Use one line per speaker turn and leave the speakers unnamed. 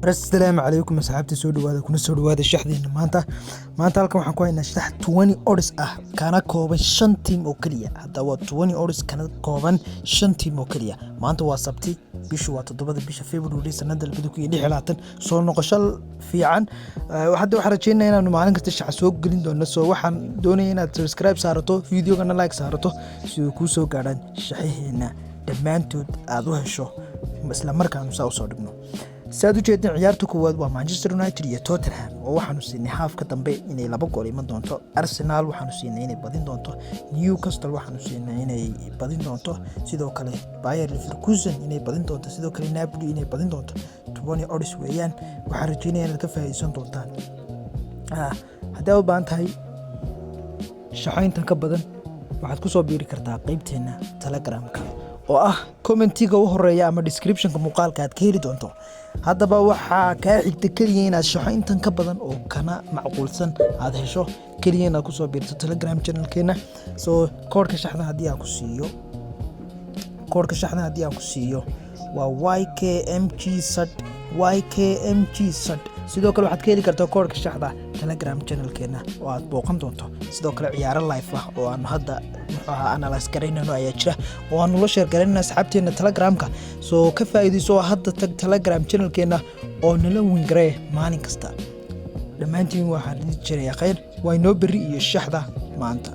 السلام عليكم أصحابتي سو dhawaada kuna soo dhawaada shaxdeena maanta halkan waxaan ku haynaa shax 20 odds ah kana kooban 5 team oo kaliya hadda waa 20 odds kana kooban 5 team oo kaliya maanta waa sabti bishu waa 7 bisha February sanada 2026 soo noqosho fiican hadda waxaan rajeynayaa inaan maalin kasta shax soo gelin doono soo waxaan doonayaa inaad subscribe saarato videogana like saarato si uu ku soo gaadhaan shaxeena dhamaantood aad u hesho isla markaana soo dhigno saadu jeedin ciyaartu koowaad waa Manchester United iyo Tottenham oo waxaanu siinay halfka dambe inay laba gool iman doonto Arsenal waxaanu siinay inay badin doonto Newcastle waxaanu siinay inay badin doonto sidoo kale Bayer Leverkusen inay badin doonto sidoo kale Napoli inay badin doonto 20 odds weeyaan waxaan rajeynayaa inaad ka faa'iideysan doontaan haddii aad baan tahay shaxaynta ka badan waxaad ku soo biiri kartaa qaybteena Telegram-ka oo ah commentiga u horeeya ama description-ka muuqaalka aad ka heli doonto haddaba waxaa ka xigta kaliya inaad shaxayntan ka badan oo kana macquulsan aad hesho kaliya inaad ku soo biirto Telegram channel-keena soo koodhka shaxda haddii aan ku siiyo waa YKMG sidoo kale waxaad ka heli kartaa koodhka shaxda Telegram channel-keena oo aad booqan doonto sidoo kale ciyaaro live ah oo aan hadda analyze gareynayno ayaa jira oo aan la share gareynayna asxaabteena Telegram-ka soo ka faa'iideyso hadda tag Telegram channel-keena oo nala wingaree maalin kasta dhamaantiin waxaan idin jiray khayr waa inoo bari iyo shaxda maanta.